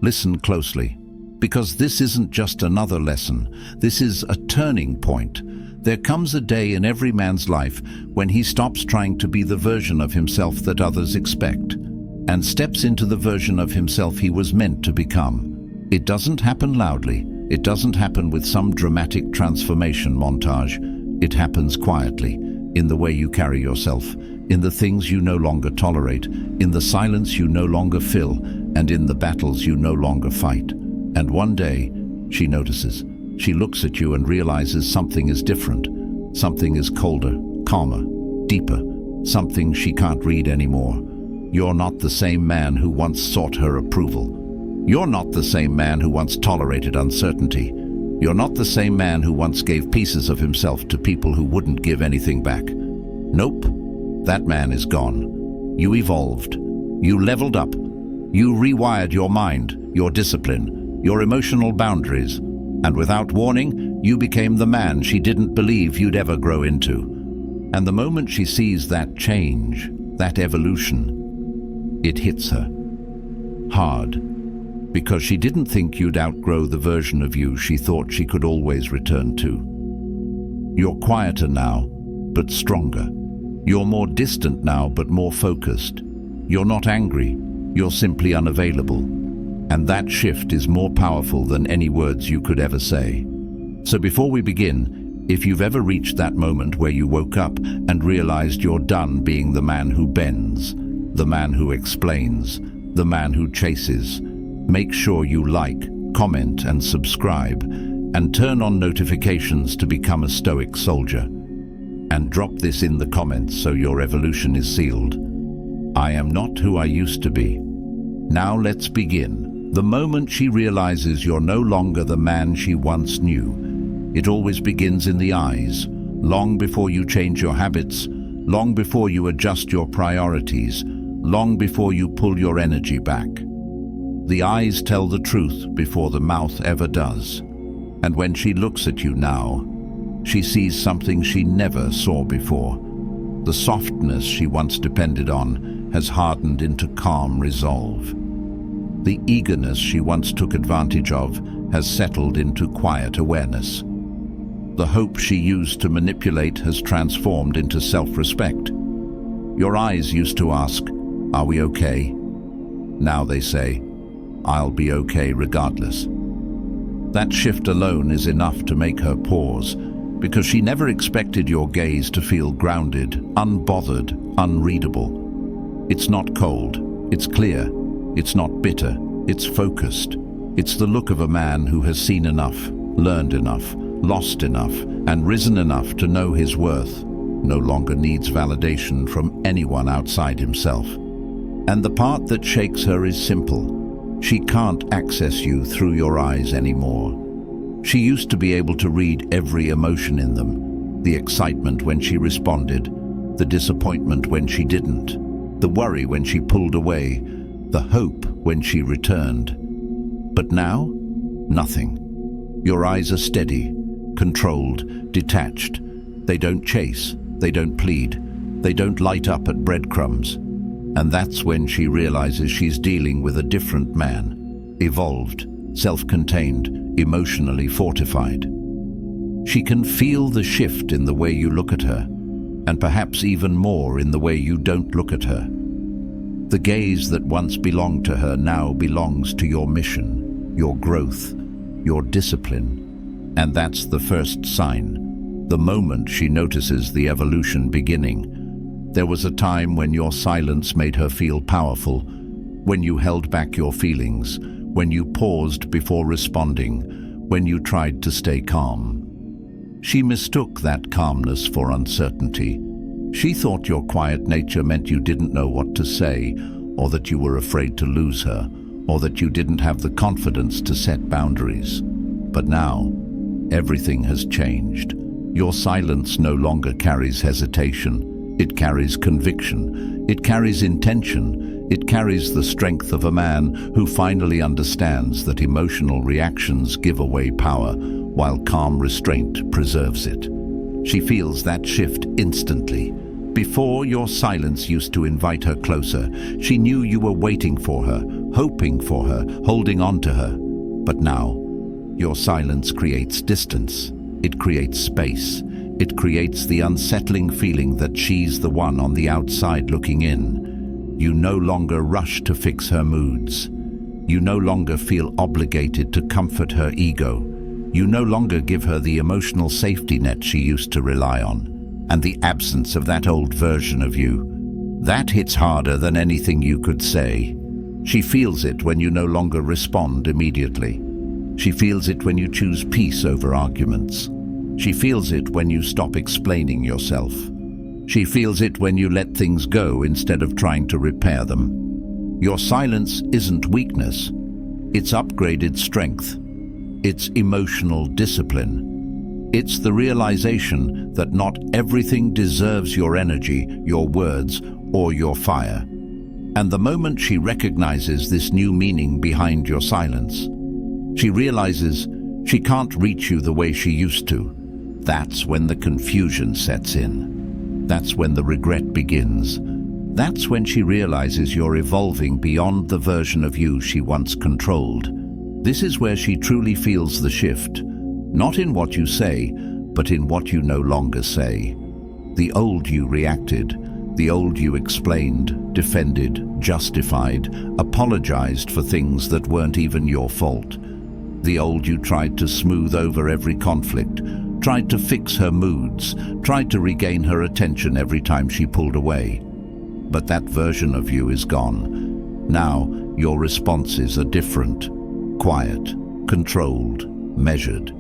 Listen closely, because this isn't just another lesson. This is a turning point. There comes a day in every man's life when he stops trying to be the version of himself that others expect and steps into the version of himself he was meant to become. It doesn't happen loudly. It doesn't happen with some dramatic transformation montage. It happens quietly, in the way you carry yourself, in the things you no longer tolerate, in the silence you no longer fill, and in the battles you no longer fight. And one day, she notices. She looks at you and realizes something is different. Something is colder, calmer, deeper. Something she can't read anymore. You're not the same man who once sought her approval. You're not the same man who once tolerated uncertainty. You're not the same man who once gave pieces of himself to people who wouldn't give anything back. Nope, that man is gone. You evolved. You leveled up. You rewired your mind, your discipline, your emotional boundaries. And without warning, you became the man she didn't believe you'd ever grow into. And the moment she sees that change, that evolution, it hits her hard. Because she didn't think you'd outgrow the version of you she thought she could always return to. You're quieter now, but stronger. You're more distant now, but more focused. You're not angry, you're simply unavailable. And that shift is more powerful than any words you could ever say. So before we begin, if you've ever reached that moment where you woke up and realized you're done being the man who bends, the man who explains, the man who chases, make sure you like, comment, and subscribe, and turn on notifications to become a Stoic soldier. And drop this in the comments so your evolution is sealed. I am not who I used to be. Now let's begin. The moment she realizes you're no longer the man she once knew, it always begins in the eyes, long before you change your habits, long before you adjust your priorities, long before you pull your energy back. The eyes tell the truth before the mouth ever does. And when she looks at you now, she sees something she never saw before. The softness she once depended on has hardened into calm resolve. The eagerness she once took advantage of has settled into quiet awareness. The hope she used to manipulate has transformed into self-respect. Your eyes used to ask, "Are we okay?" Now they say, "I'll be okay regardless." That shift alone is enough to make her pause, because she never expected your gaze to feel grounded, unbothered, unreadable. It's not cold, it's clear, it's not bitter, it's focused. It's the look of a man who has seen enough, learned enough, lost enough, and risen enough to know his worth, no longer needs validation from anyone outside himself. And the part that shakes her is simple. She can't access you through your eyes anymore. She used to be able to read every emotion in them, the excitement when she responded, the disappointment when she didn't, the worry when she pulled away, the hope when she returned. But now, nothing. Your eyes are steady, controlled, detached. They don't chase, they don't plead, they don't light up at breadcrumbs. And that's when she realizes she's dealing with a different man, evolved, self-contained, emotionally fortified. She can feel the shift in the way you look at her, and perhaps even more in the way you don't look at her. The gaze that once belonged to her now belongs to your mission, your growth, your discipline. And that's the first sign, the moment she notices the evolution beginning. There was a time when your silence made her feel powerful, when you held back your feelings, when you paused before responding, when you tried to stay calm. She mistook that calmness for uncertainty. She thought your quiet nature meant you didn't know what to say, or that you were afraid to lose her, or that you didn't have the confidence to set boundaries. But now, everything has changed. Your silence no longer carries hesitation. It carries conviction. It carries intention. It carries the strength of a man who finally understands that emotional reactions give away power, while calm restraint preserves it. She feels that shift instantly. Before, your silence used to invite her closer. She knew you were waiting for her, hoping for her, holding on to her. But now, your silence creates distance. It creates space. It creates the unsettling feeling that she's the one on the outside looking in. You no longer rush to fix her moods. You no longer feel obligated to comfort her ego. You no longer give her the emotional safety net she used to rely on. And the absence of that old version of you, that hits harder than anything you could say. She feels it when you no longer respond immediately. She feels it when you choose peace over arguments. She feels it when you stop explaining yourself. She feels it when you let things go instead of trying to repair them. Your silence isn't weakness. It's upgraded strength. It's emotional discipline. It's the realization that not everything deserves your energy, your words, or your fire. And the moment she recognizes this new meaning behind your silence, she realizes she can't reach you the way she used to. That's when the confusion sets in. That's when the regret begins. That's when she realizes you're evolving beyond the version of you she once controlled. This is where she truly feels the shift, not in what you say, but in what you no longer say. The old you reacted, the old you explained, defended, justified, apologized for things that weren't even your fault. The old you tried to smooth over every conflict, tried to fix her moods, tried to regain her attention every time she pulled away. But that version of you is gone. Now, your responses are different, quiet, controlled, measured.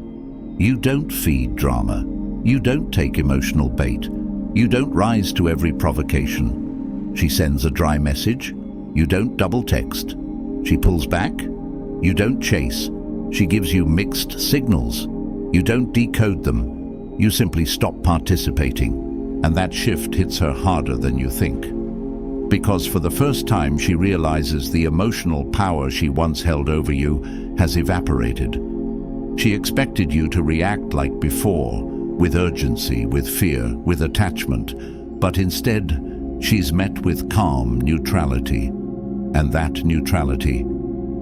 You don't feed drama. You don't take emotional bait. You don't rise to every provocation. She sends a dry message. You don't double text. She pulls back. You don't chase. She gives you mixed signals. You don't decode them. You simply stop participating. And that shift hits her harder than you think. Because for the first time she realizes the emotional power she once held over you has evaporated. She expected you to react like before, with urgency, with fear, with attachment. But instead, she's met with calm neutrality. And that neutrality,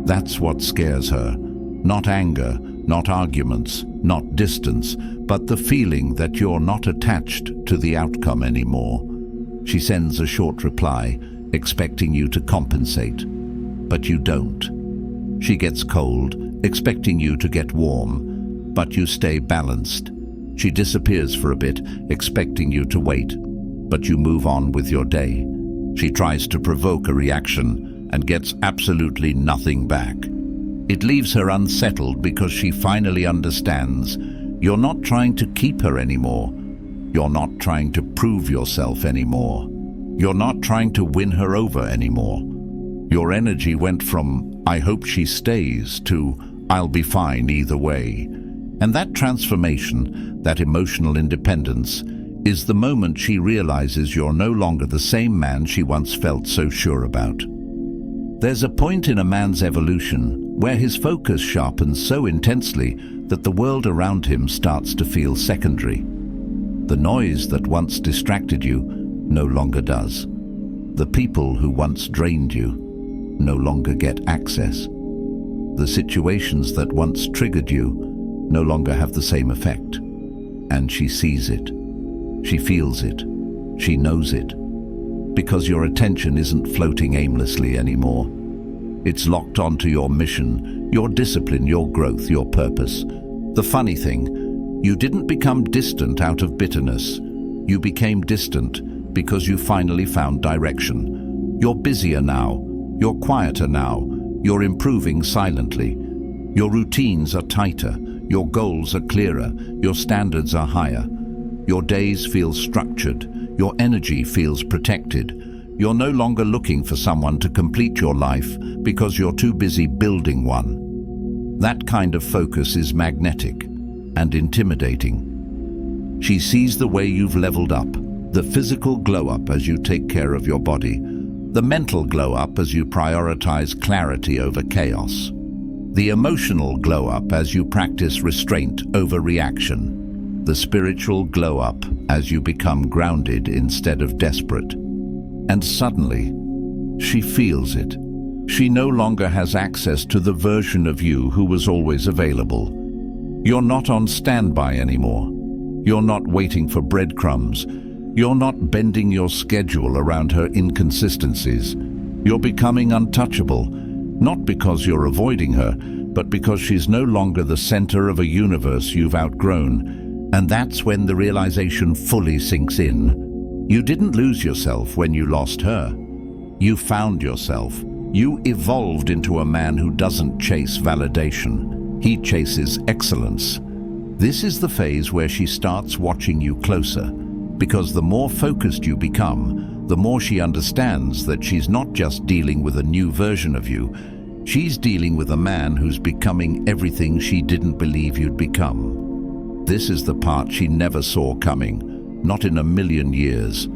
that's what scares her. Not anger, not arguments, not distance, but the feeling that you're not attached to the outcome anymore. She sends a short reply, expecting you to compensate. But you don't. She gets cold, expecting you to get warm. But you stay balanced. She disappears for a bit, expecting you to wait. But you move on with your day. She tries to provoke a reaction and gets absolutely nothing back. It leaves her unsettled because she finally understands you're not trying to keep her anymore. You're not trying to prove yourself anymore. You're not trying to win her over anymore. Your energy went from, "I hope she stays," to, "I'll be fine either way." And that transformation, that emotional independence, is the moment she realizes you're no longer the same man she once felt so sure about. There's a point in a man's evolution where his focus sharpens so intensely that the world around him starts to feel secondary. The noise that once distracted you no longer does. The people who once drained you no longer get access. The situations that once triggered you no longer have the same effect. And she sees it. She feels it. She knows it. Because your attention isn't floating aimlessly anymore. It's locked onto your mission, your discipline, your growth, your purpose. The funny thing, you didn't become distant out of bitterness. You became distant because you finally found direction. You're busier now. You're quieter now. You're improving silently. Your routines are tighter. Your goals are clearer. Your standards are higher. Your days feel structured. Your energy feels protected. You're no longer looking for someone to complete your life because you're too busy building one. That kind of focus is magnetic and intimidating. She sees the way you've leveled up, the physical glow up as you take care of your body, the mental glow up as you prioritize clarity over chaos, the emotional glow up as you practice restraint over reaction, the spiritual glow up as you become grounded instead of desperate. And suddenly, she feels it. She no longer has access to the version of you who was always available. You're not on standby anymore. You're not waiting for breadcrumbs. You're not bending your schedule around her inconsistencies. You're becoming untouchable, not because you're avoiding her, but because she's no longer the center of a universe you've outgrown. And that's when the realization fully sinks in. You didn't lose yourself when you lost her. You found yourself. You evolved into a man who doesn't chase validation. He chases excellence. This is the phase where she starts watching you closer, because the more focused you become, the more she understands that she's not just dealing with a new version of you, she's dealing with a man who's becoming everything she didn't believe you'd become. This is the part she never saw coming, not in a million years.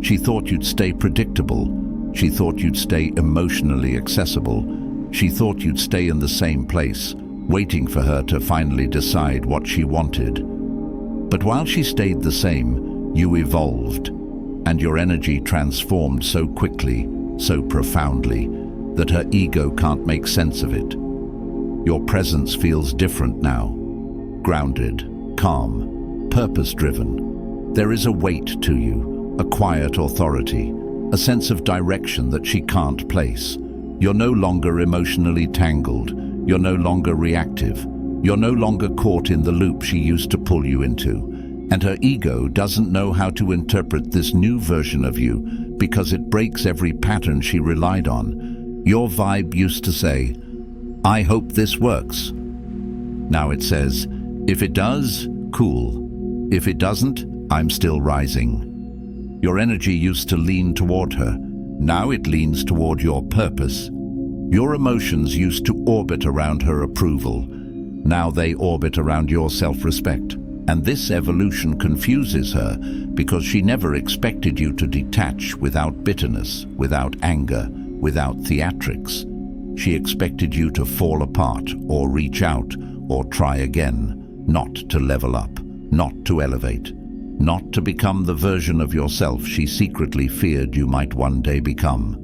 She thought you'd stay predictable. She thought you'd stay emotionally accessible. She thought you'd stay in the same place, waiting for her to finally decide what she wanted. But while she stayed the same, you evolved, and your energy transformed so quickly, so profoundly, that her ego can't make sense of it. Your presence feels different now, grounded, calm, purpose-driven. There is a weight to you, a quiet authority, a sense of direction that she can't place. You're no longer emotionally tangled. You're no longer reactive. You're no longer caught in the loop she used to pull you into. And her ego doesn't know how to interpret this new version of you because it breaks every pattern she relied on. Your vibe used to say, "I hope this works." Now it says, "If it does, cool. If it doesn't, I'm still rising." Your energy used to lean toward her. Now it leans toward your purpose. Your emotions used to orbit around her approval. Now they orbit around your self-respect. And this evolution confuses her because she never expected you to detach without bitterness, without anger, without theatrics. She expected you to fall apart or reach out or try again, not to level up, not to elevate, not to become the version of yourself she secretly feared you might one day become.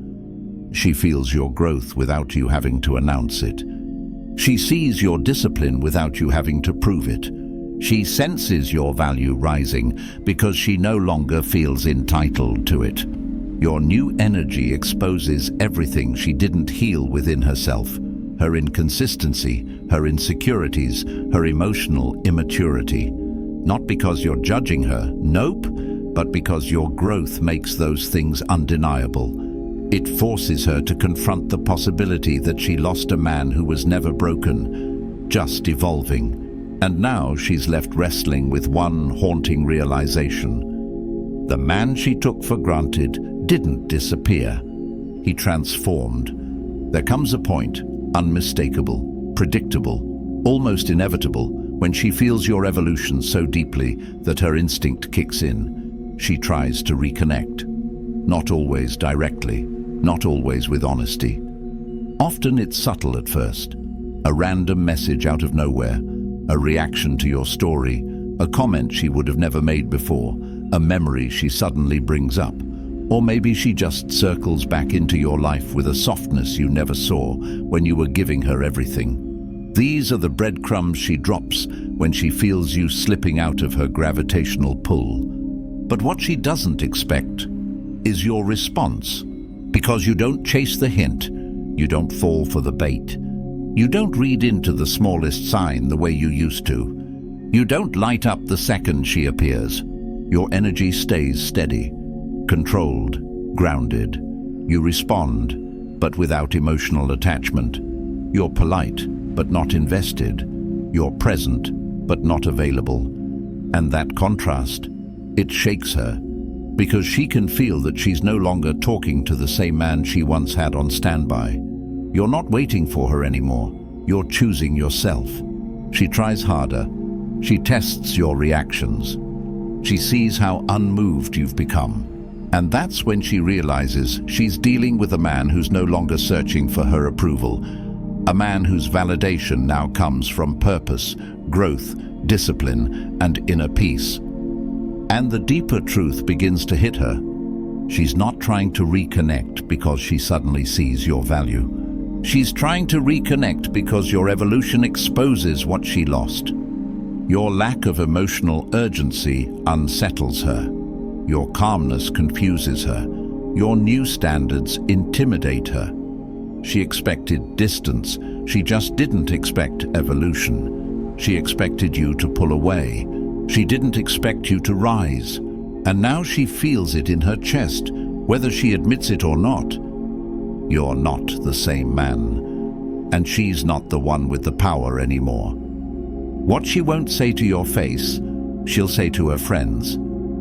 She feels your growth without you having to announce it. She sees your discipline without you having to prove it. She senses your value rising because she no longer feels entitled to it. Your new energy exposes everything she didn't heal within herself, her inconsistency, her insecurities, her emotional immaturity. Not because you're judging her, nope, but because your growth makes those things undeniable. It forces her to confront the possibility that she lost a man who was never broken, just evolving. And now she's left wrestling with one haunting realization. The man she took for granted didn't disappear. He transformed. There comes a point, unmistakable, predictable, almost inevitable, when she feels your evolution so deeply that her instinct kicks in. She tries to reconnect. Not always directly, not always with honesty. Often it's subtle at first. A random message out of nowhere, a reaction to your story, a comment she would have never made before, a memory she suddenly brings up. Or maybe she just circles back into your life with a softness you never saw when you were giving her everything. These are the breadcrumbs she drops when she feels you slipping out of her gravitational pull. But what she doesn't expect is your response. Because you don't chase the hint, you don't fall for the bait. You don't read into the smallest sign the way you used to. You don't light up the second she appears. Your energy stays steady, controlled, grounded. You respond, but without emotional attachment. You're polite, but not invested. You're present, but not available. And that contrast, it shakes her, because she can feel that she's no longer talking to the same man she once had on standby. You're not waiting for her anymore. You're choosing yourself. She tries harder. She tests your reactions. She sees how unmoved you've become. And that's when she realizes she's dealing with a man who's no longer searching for her approval. A man whose validation now comes from purpose, growth, discipline, and inner peace. And the deeper truth begins to hit her. She's not trying to reconnect because she suddenly sees your value. She's trying to reconnect because your evolution exposes what she lost. Your lack of emotional urgency unsettles her. Your calmness confuses her. Your new standards intimidate her. She expected distance. She just didn't expect evolution. She expected you to pull away. She didn't expect you to rise. And now she feels it in her chest, whether she admits it or not. You're not the same man. And she's not the one with the power anymore. What she won't say to your face, she'll say to her friends.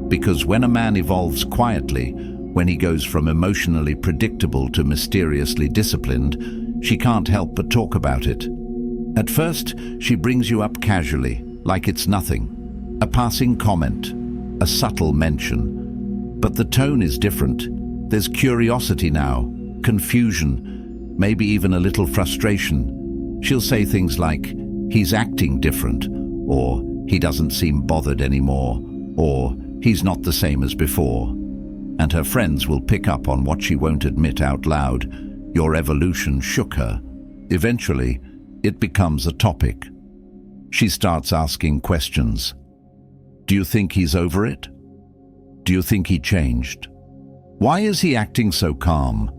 Because when a man evolves quietly, when he goes from emotionally predictable to mysteriously disciplined, she can't help but talk about it. At first, she brings you up casually, like it's nothing. A passing comment, a subtle mention. But the tone is different. There's curiosity now, confusion, maybe even a little frustration. She'll say things like, "He's acting different," or "He doesn't seem bothered anymore," or "He's not the same as before." And her friends will pick up on what she won't admit out loud. Your evolution shook her. Eventually, it becomes a topic. She starts asking questions. Do you think he's over it? Do you think he changed? Why is he acting so calm?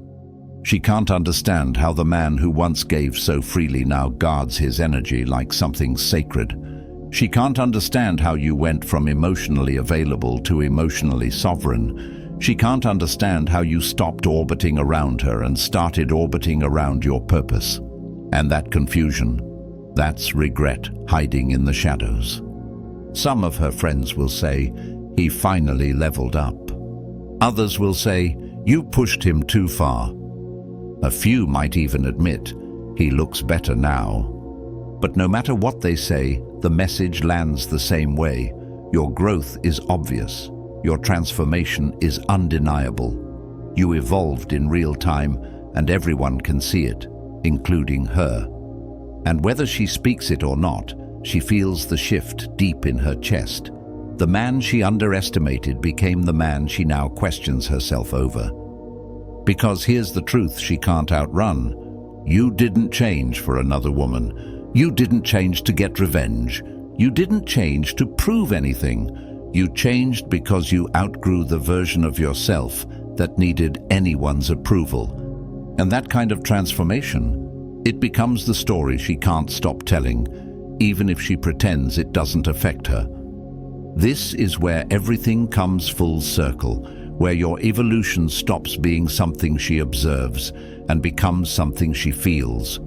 She can't understand how the man who once gave so freely now guards his energy like something sacred. She can't understand how you went from emotionally available to emotionally sovereign. She can't understand how you stopped orbiting around her and started orbiting around your purpose. And that confusion, that's regret hiding in the shadows. Some of her friends will say, "He finally leveled up." Others will say, "You pushed him too far." A few might even admit, "He looks better now." But no matter what they say, the message lands the same way. Your growth is obvious. Your transformation is undeniable. You evolved in real time, and everyone can see it, including her. And whether she speaks it or not, she feels the shift deep in her chest. The man she underestimated became the man she now questions herself over. Because here's the truth she can't outrun. You didn't change for another woman. You didn't change to get revenge. You didn't change to prove anything. You changed because you outgrew the version of yourself that needed anyone's approval. And that kind of transformation, it becomes the story she can't stop telling, even if she pretends it doesn't affect her. This is where everything comes full circle, where your evolution stops being something she observes and becomes something she feels.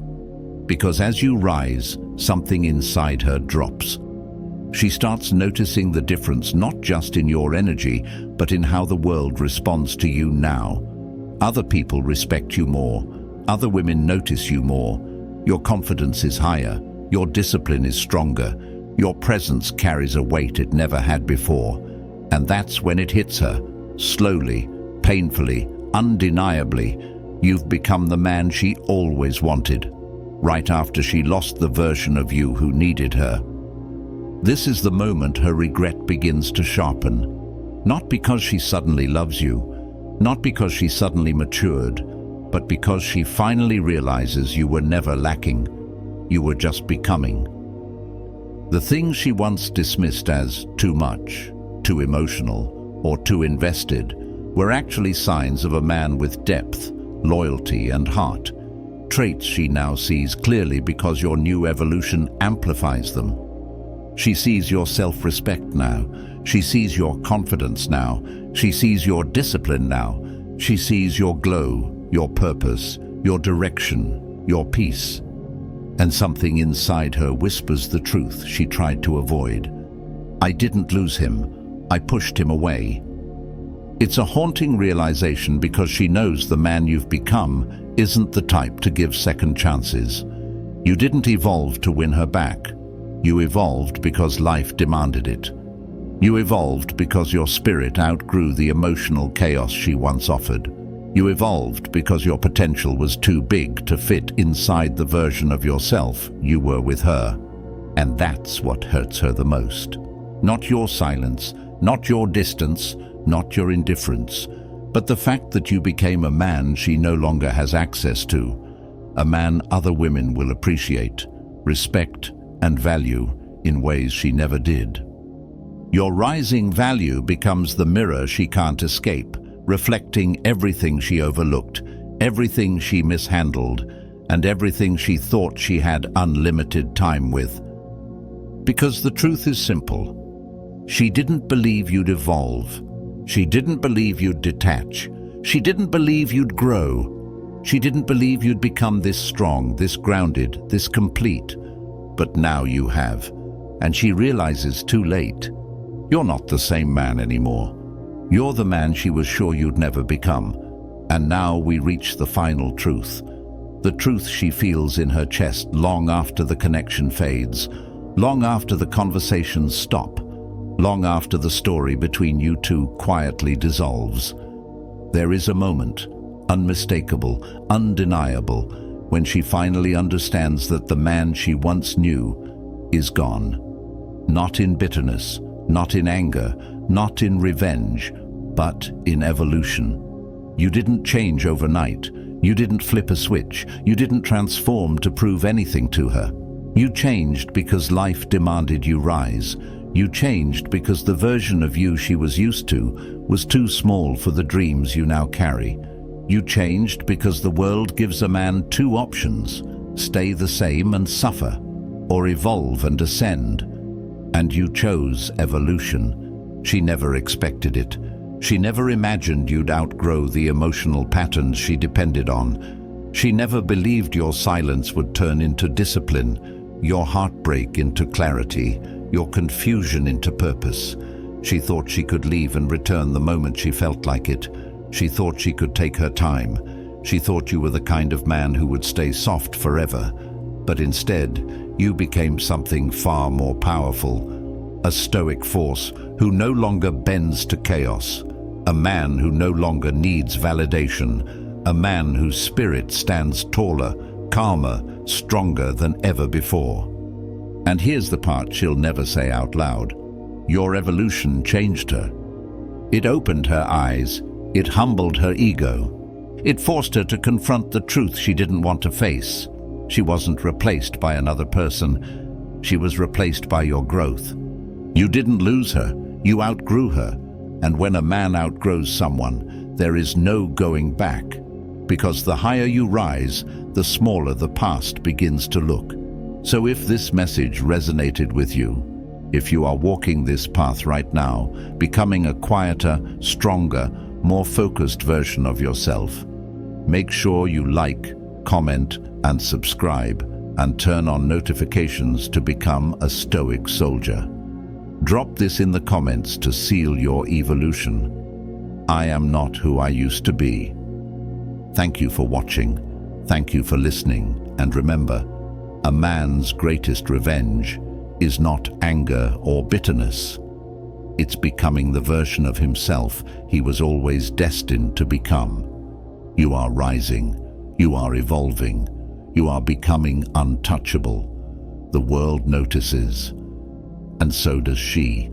Because as you rise, something inside her drops. She starts noticing the difference not just in your energy, but in how the world responds to you now. Other people respect you more. Other women notice you more. Your confidence is higher. Your discipline is stronger. Your presence carries a weight it never had before. And that's when it hits her. Slowly, painfully, undeniably, you've become the man she always wanted, right after she lost the version of you who needed her. This is the moment her regret begins to sharpen. Not because she suddenly loves you, not because she suddenly matured, but because she finally realizes you were never lacking. You were just becoming. The things she once dismissed as too much, too emotional, or too invested were actually signs of a man with depth, loyalty, and heart. Traits she now sees clearly because your new evolution amplifies them. She sees your self-respect now. She sees your confidence now. She sees your discipline now. She sees your glow, your purpose, your direction, your peace. And something inside her whispers the truth she tried to avoid. I didn't lose him. I pushed him away. It's a haunting realization because she knows the man you've become isn't the type to give second chances. You didn't evolve to win her back. You evolved because life demanded it. You evolved because your spirit outgrew the emotional chaos she once offered. You evolved because your potential was too big to fit inside the version of yourself you were with her. And that's what hurts her the most. Not your silence, not your distance, not your indifference, but the fact that you became a man she no longer has access to. a man other women will appreciate, respect, and value in ways she never did. Your rising value becomes the mirror she can't escape, reflecting everything she overlooked, everything she mishandled, and everything she thought she had unlimited time with. Because the truth is simple. She didn't believe you'd evolve. She didn't believe you'd detach. She didn't believe you'd grow. She didn't believe you'd become this strong, this grounded, this complete. But now you have. And she realizes too late. You're not the same man anymore. You're the man she was sure you'd never become. And now we reach the final truth. The truth she feels in her chest long after the connection fades, long after the conversations stop, long after the story between you two quietly dissolves. There is a moment, unmistakable, undeniable, when she finally understands that the man she once knew is gone. Not in bitterness, not in anger, not in revenge, but in evolution. You didn't change overnight. You didn't flip a switch. You didn't transform to prove anything to her. You changed because life demanded you rise. You changed because the version of you she was used to was too small for the dreams you now carry. You changed because the world gives a man two options: stay the same and suffer, or evolve and ascend. And you chose evolution. She never expected it. She never imagined you'd outgrow the emotional patterns she depended on. She never believed your silence would turn into discipline, your heartbreak into clarity, your confusion into purpose. She thought she could leave and return the moment she felt like it. She thought she could take her time. She thought you were the kind of man who would stay soft forever. But instead, you became something far more powerful. A stoic force who no longer bends to chaos. A man who no longer needs validation. A man whose spirit stands taller, calmer, stronger than ever before. And here's the part she'll never say out loud. Your evolution changed her. It opened her eyes. It humbled her ego. It forced her to confront the truth she didn't want to face. She wasn't replaced by another person. She was replaced by your growth. You didn't lose her. You outgrew her. And when a man outgrows someone, there is no going back. Because the higher you rise, the smaller the past begins to look. So if this message resonated with you, if you are walking this path right now, becoming a quieter, stronger, more focused version of yourself, make sure you like, comment, and subscribe, and turn on notifications to become a stoic soldier. Drop this in the comments to seal your evolution. I am not who I used to be. Thank you for watching. Thank you for listening. And remember, a man's greatest revenge is not anger or bitterness. It's becoming the version of himself he was always destined to become. You are rising. You are evolving. You are becoming untouchable. The world notices. And so does she.